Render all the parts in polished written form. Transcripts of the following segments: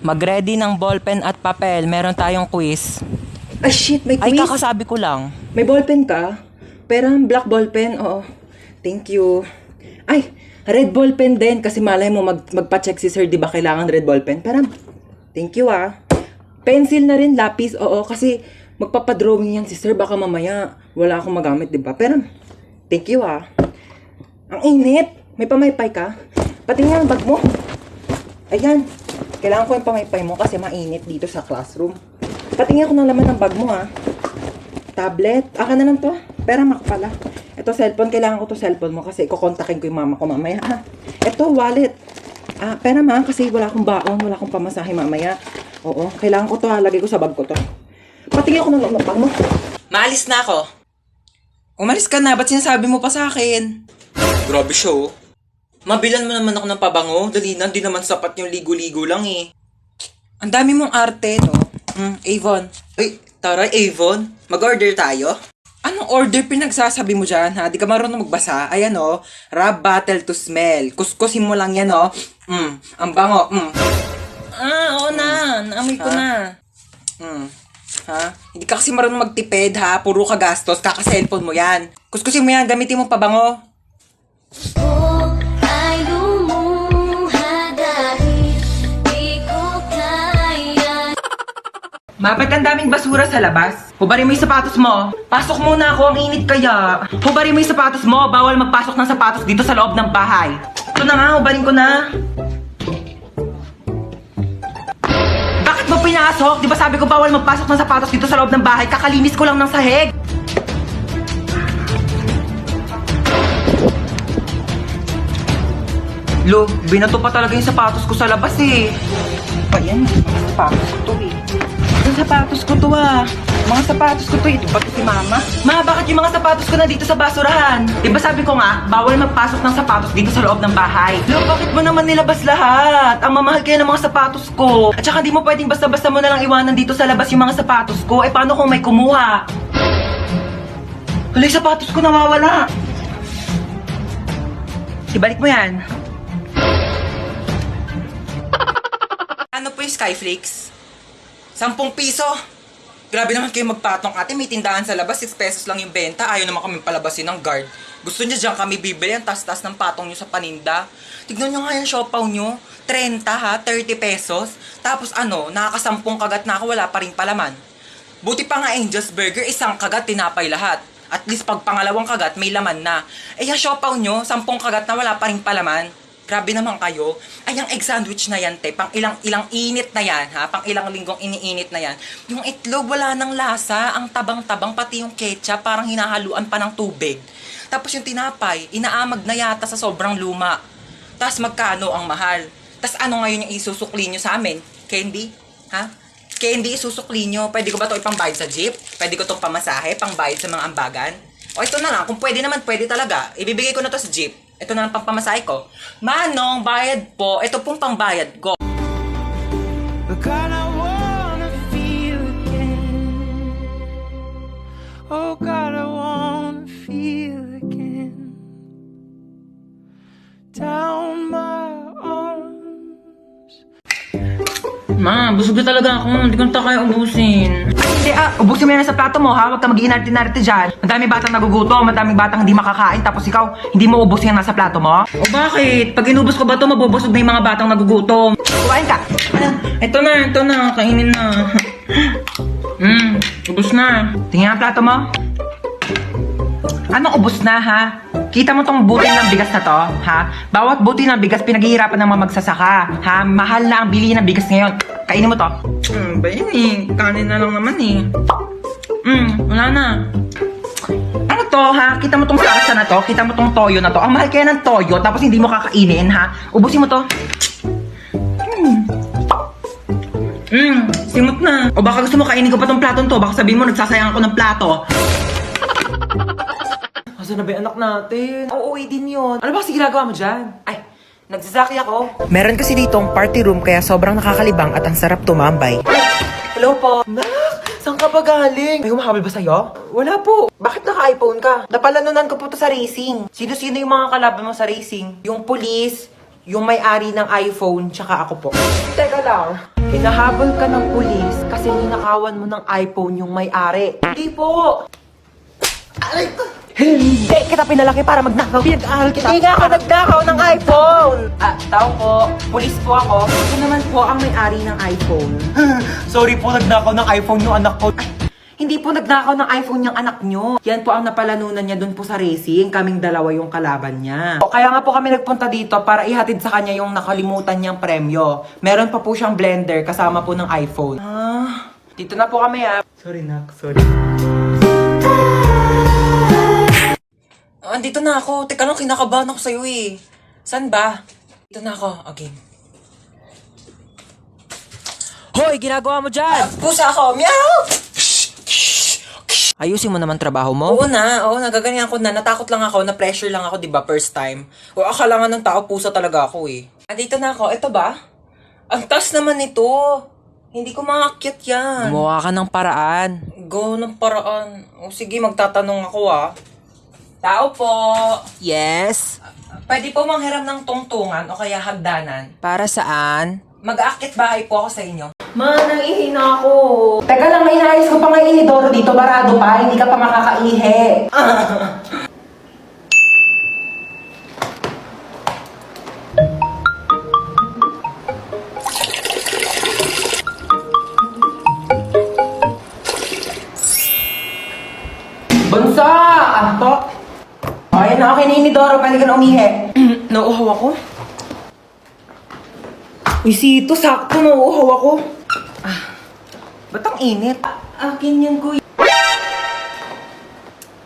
Mag-ready ng ballpen at papel. Meron tayong quiz. Ah, shit, may Ay, quiz. kakasabi ko lang. May ballpen ka? Pero black ballpen, oo. Thank you. Ay, red ballpen din kasi malay mo magpa-check si sir, di ba kailangan red ballpen? Pero, thank you ah. Pencil na rin, lapis, oo. Kasi magpapadrawing yan si sir, baka mamaya wala akong magamit, di ba? Pero, thank you ah. Ang init. May pamaypay ka? Pati nga ang bag mo. Ayan. Kailangan ko yung pamaypay mo kasi mainit dito sa classroom. Patingin ako ng laman ng bag mo, ha. Tablet. Aka na lang to. Pera mak pala. Ito, cellphone. Kailangan ko to cellphone mo kasi kukontakin ko yung mama ko mamaya, ha. Ito, wallet. Pera ma, kasi wala akong baon. Wala akong pamasahe mamaya. Oo, kailangan ko to, ha. Lagay ko sa bag ko to. Patingin ako ng bag mo. Maalis na ako. Umalis ka na. Ba't sinasabi mo pa sa akin? Grabe siya, oh. Mabilan mo naman ako ng pabango. Dali na, di naman sapat yung ligo-ligo lang eh. Ang dami mong arte, no? Avon. Uy, taray, Avon. Mag-order tayo? Anong order pinagsasabi mo dyan, ha? Di ka marunong magbasa. Ayan, oh. Rub bottle to smell. Kuskusin mo lang yan, oh. Ang bango. Oo na. Naamoy ko na. Ha? Hindi ka kasi marunong magtipid, ha? Puro ka gastos. Kaka-cellphone mo yan. Kuskusin mo yan. Gamitin mo pabango. Bakit ang daming basura sa labas? Hubarin mo yung sapatos mo. Pasok muna ako, ang init kaya. Hubarin mo yung sapatos mo. Bawal magpasok ng sapatos dito sa loob ng bahay. Ito na nga, hubarin ko na. Bakit mo pinasok? Di ba sabi ko bawal magpasok ng sapatos dito sa loob ng bahay? Kakalinis ko lang ng sahig. Lo, binato pa talaga yung sapatos ko sa labas eh. Ayan, mga sapatos ko to eh. Yung sapatos ko to ah. Mga sapatos ko to eh. Ito pati si mama. Ma, bakit yung mga sapatos ko na dito sa basurahan? Diba sabi ko nga, bawal magpasok ng sapatos dito sa loob ng bahay. Lo, bakit mo naman nilabas lahat? Ang mamahal kaya ng mga sapatos ko. At saka di mo pwedeng basta-basta mo na lang iwanan dito sa labas yung mga sapatos ko. Eh paano kung may kumuha? Hala, yung sapatos ko nawawala. Ibalik mo yan. Ano po yung Skyflakes? 10 piso. Grabe naman kayo magpatong ate. May tindahan sa labas, 6 pesos lang yung benta. Ayaw naman kami palabasin ng guard. Gusto niya dyan kami bibili ang tas-tas ng patong nyo sa paninda. Tignan nyo nga yung siopaw nyo. 30 ha, 30 pesos. Tapos ano, nakakasampung kagat na ako, wala pa rin palaman. Buti pa nga Angel's Burger, isang kagat, tinapay lahat. At least pag pangalawang kagat, may laman na. Eh yung siopaw nyo, 10 kagat na wala pa rin palaman. Grabe naman kayo. Ay, yung egg sandwich na yan, te. Pang ilang init na yan, ha? Pang ilang linggong iniinit na yan. Yung itlog, wala nang lasa. Ang tabang-tabang, pati yung ketchup, parang hinahaluan pa ng tubig. Tapos yung tinapay, inaamag na yata sa sobrang luma. Tapos magkano ang mahal? Tapos ano ngayon yung isusukli nyo sa amin? Candy? Ha? Candy, isusukli nyo. Pwede ko ba ito ipambayad sa jeep? Pwede ko itong pamasahe, pangbayad sa mga ambagan? O ito na lang, kung pwede naman, pwede talaga. Ibibigay ko na to sa jeep. Ito na lang pangpamasahe ko. Manong, bayad po. Ito pong pangbayad ko. God, I wanna feel again. Oh God, I wanna feel again. Down my arms. Ma, busog na talaga ako. Hindi ko na kaya ubusin. Hindi, ubusin mo yan sa plato mo, ha? Huwag ka mag-iinarte-narte dyan. Madaming batang nagugutom, madaming batang hindi makakain, tapos ikaw, hindi mo ubusin yan nasa plato mo? O bakit? Pag inubos ko ba ito, mabubusog na yung mga batang nagugutom. Kuhain ka. Ito na. Kainin na. Ubus na. Tingnan ang plato mo. Anong ubos na, ha? Kita mo tong butil ng bigas na to, ha? Bawat butil ng bigas pinaghihirapan ng mga magsasaka, ha? Mahal na ang bili ng bigas ngayon. Kainin mo to. Ba yun eh? Kanin na lang naman eh. Wala na. Ano to, ha? Kita mo tong salsa na to? Kita mo tong toyo na to? Ang mahal kaya ng toyo, tapos hindi mo kakainin, ha? Ubusin mo to. Simot na. O baka gusto mo kainin ko pa tong platon to? Baka sabihin mo nagsasayang ako ng plato. Asa na ba yung anak natin? Oo, din yun. Ano ba kasi ginagawa mo dyan? Ay, nagsasaki ako. Meron kasi ditong party room kaya sobrang nakakalibang at ang sarap tumambay. Hello po. Nak, saan ka ba galing? May humahabol ba sa'yo? Wala po. Bakit naka-iPhone ka? Napalanunan ko po to sa racing. Sino-sino yung mga kalaban mo sa racing? Yung police, yung may-ari ng iPhone, tsaka ako po. Teka lang. Hinahabol ka ng pulis kasi ninakawan mo ng iPhone yung may-ari. Hindi po! Hindi kita pinalaki para magnakaw. Pinag-aaral kita. Hindi nga ako nagnakaw ng iPhone! Tao po. Pulis po ako. Ako naman po ang may-ari ng iPhone. Sorry po, nagnakaw ng iPhone yung anak ko. Hindi po nagnakaw ng iPhone yung anak nyo. Yan po ang napalanunan niya dun po sa racing. Kaming dalawa yung kalaban niya. Kaya nga po kami nagpunta dito para ihatid sa kanya yung nakalimutan niyang premyo. Meron pa po siyang blender kasama po ng iPhone. Dito na po kami Sorry, Nak. Sorry. Andito na ako. Teka lang, kinakabahan ako sa'yo eh. San ba? Dito na ako. Okay. Hoy! Ginagawa mo dyan! Pusa ako. Meow! Ayusin mo naman trabaho mo? Oo, nagaganyan ko na. Natakot lang ako, na-pressure lang ako, di ba, first time. O akala nga ng tao, pusa talaga ako eh. Andito na ako. Ito ba? Ang taas naman ito. Hindi ko makakyat yan. Gumawa ka ng paraan. Go ng paraan. O sige, magtatanong ako ah. Tao po. Yes? Pwede po manghiram ng tungtungan o kaya hagdanan. Para saan? Mag-aakit bahay po ako sa inyo. Man, nangihina ako. Teka lang, may inayos ko pa nga inidoro dito. Barado pa, hindi ka pa makakaihi. Bunso! Anto? Ayun na, okay na inidoro. Pwede ka na umihi. Nauuhaw ako? Uy, Sito, sakto, nauuhaw ako. Ba't ang init? Akin yan, kuya.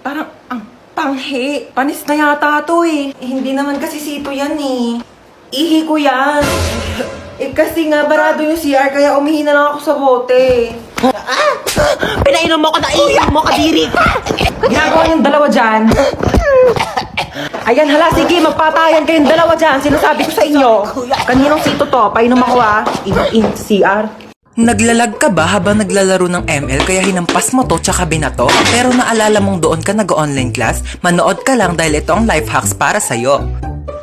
Parang, ang panghi. Panis na yata to eh. Hindi naman kasi Sito yan eh. Ihi ko yan. Kasi nga, barado yung CR, kaya umihi na lang ako sa bote. Pinainom mo ko na iiyak mo, kadiri! Ginagawa yung dalawa dyan. Ayan, hala, sige, magpatayan kayong dalawa dyan. Sinasabi ko sa inyo. Kaninong Sito to? Painom ako in CR. Naglalag ka ba habang naglalaro ng ML kaya hinampas mo to tsaka binato? Pero naalala mong doon ka nag-online class? Manood ka lang dahil ito ang life hacks para sa'yo.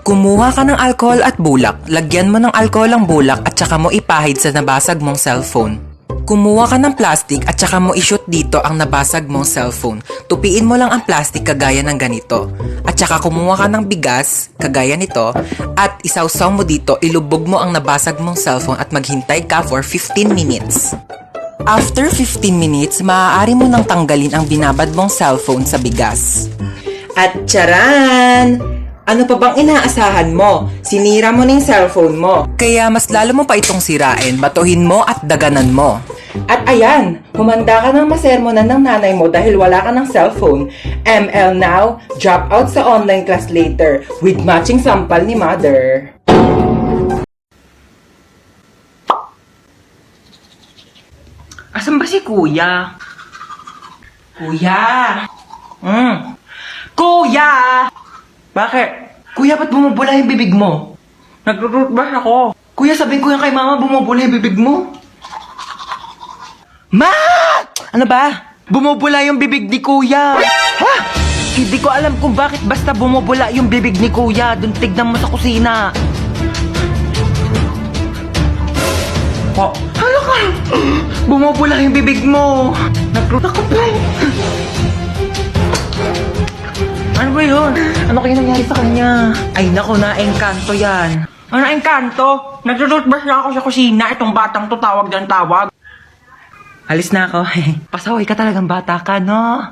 Kumuha ka ng alcohol at bulak. Lagyan mo ng alcohol ang bulak at tsaka mo ipahid sa nabasag mong cellphone. Kumuha ka ng plastic at saka mo i-shoot dito ang nabasag mong cellphone. Tupiin mo lang ang plastic kagaya ng ganito. At saka kumuha ka ng bigas, kagaya nito, at isawsaw mo dito, ilubog mo ang nabasag mong cellphone at maghintay ka for 15 minutes. After 15 minutes, maaari mo nang tanggalin ang binabad mong cellphone sa bigas. At charan! Ano pa bang inaasahan mo? Sinira mo na yung cellphone mo. Kaya mas lalo mo pa itong sirain, batuhin mo at daganan mo. At ayan, humanda ka ng masermonan ng nanay mo dahil wala ka ng cellphone. ML now, drop out sa online class later with matching sampal ni mother. Asan ba si kuya? Kuya! Kuya! Bakit? Kuya, ba't bumubula yung bibig mo? Nag-rootbrush ako. Kuya, sabihin ko yan kay mama, bumubula yung bibig mo. Ma! Ano ba? Bumubula yung bibig ni kuya. Ha? Hindi ko alam kung bakit basta bumubula yung bibig ni kuya. Doon tignan mo sa kusina. Po. Hala ka! Bumubula yung bibig mo. Nag-rootbrush ako. Ano ba yun? Ano kaya nangyari sa kanya? Ay nako, na-engkanto yan. Ano engkanto? Nag-toothbrush na ako sa kusina. Itong batang to tawag ng tawag. Alis na ako. Pasaway ka talagang bata ka, no?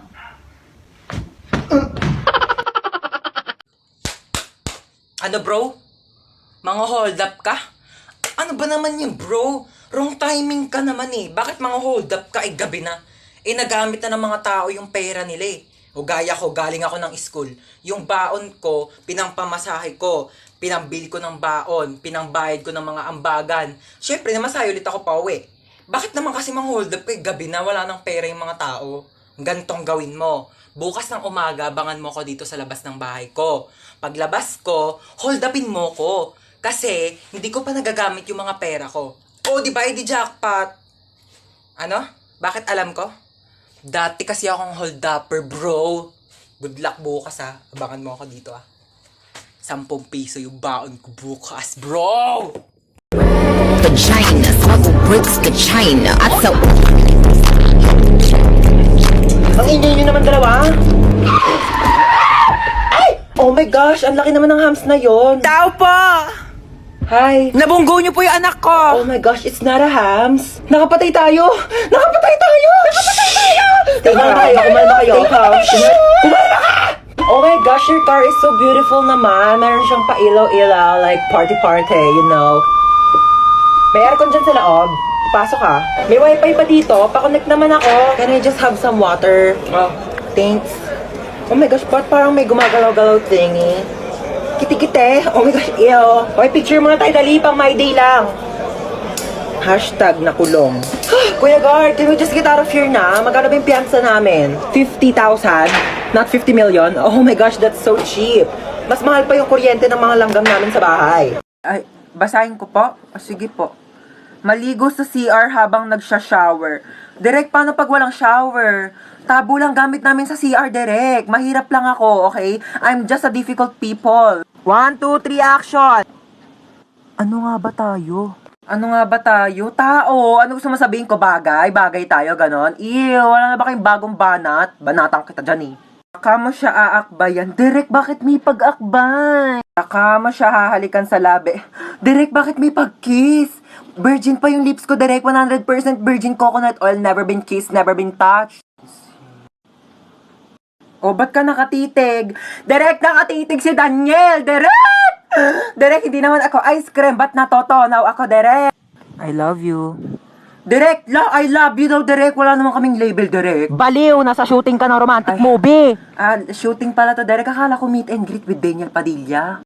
Ano bro? Mga hold up ka? Ano ba naman yun bro? Wrong timing ka naman eh. Bakit mga hold up ka? Gabi na. Nagamit na ng mga tao yung pera nila eh. O gaya ko, galing ako ng school. Yung baon ko, pinampamasahe ko. Pinambili ko ng baon. Pinambayad ko ng mga ambagan. Siyempre, namasahe ulit ako pa uwi. Bakit naman kasi mang hold up kay gabi na wala ng pera yung mga tao? Gantong gawin mo. Bukas ng umaga, abangan mo ko dito sa labas ng bahay ko. Paglabas ko, hold upin mo ko. Kasi, hindi ko pa nagagamit yung mga pera ko. O, di ba, di jackpot? Ano? Bakit alam ko? Dati kasi akong hold upper, bro. Good luck bukas, ha. Abangan mo ako dito, ha. 10 piso yung baon ko bukas, bro! Vaginas, bricks to China at sa Ang ingay nyo naman dalawa. Ay! Oh my gosh, ang laki naman ng hams na yon. Tao po! Hi. Nabunggo niyo po yung anak ko! Oh my gosh, it's not a hams. Nakapatay tayo! Nakapatay tayo! Nakapatay tayo! Tingnan tayo, kumalma kayo. Kumalma ka! Oh my gosh, your car is so beautiful naman. Meron siyang pa-ilaw-ilaw, like party-party, you know. May aircon dyan sa loob. Pasok ka. May wifi pa dito. Pa-connect naman ako. Can I just have some water? Oh, thanks. Oh my gosh, ba't parang may gumagalaw-galaw thingy? Kiti-kite. Oh my gosh, ew. Okay, picture muna tayo. Dali, pang my day lang. Hashtag nakulong. Kuya Guard, can we just get out of here na? Magkano ba yung piyansa namin? 50,000? Not 50 million? Oh my gosh, that's so cheap. Mas mahal pa yung kuryente ng mga langgam namin sa bahay. Ay, basahin ko po? Sige po. Maligo sa CR habang nagsha-shower. Direk, paano pag walang shower? Tabo lang gamit namin sa CR, Direk. Mahirap lang ako, okay? I'm just a difficult people. 1, 2, 3, action! Ano nga ba tayo? Ano nga ba tayo? Tao! Ano gusto mo sabihin ko? Bagay? Bagay tayo, ganon? Ew, wala na ba kayong bagong banat? Banatang kita dyan eh. Baka mo siya aakbayan. Direk, bakit may pag-akbay? Baka mo siya hahalikan sa labi. Direk, bakit may pag-kiss? Virgin pa yung lips ko, Direk. 100% virgin coconut oil. Never been kissed, never been touched. O, ba't ka nakatitig? Direk, nakatitig si Daniel! Direk! Direk, hindi naman ako ice cream. Ba't natotonaw ako, Direk? I love you. Direk, I love you daw, Direk. Wala naman kaming label, Direk. Baliw! Nasa shooting ka ng romantic movie! Shooting pala to, Derek. Akala ko meet and greet with Daniel Padilla.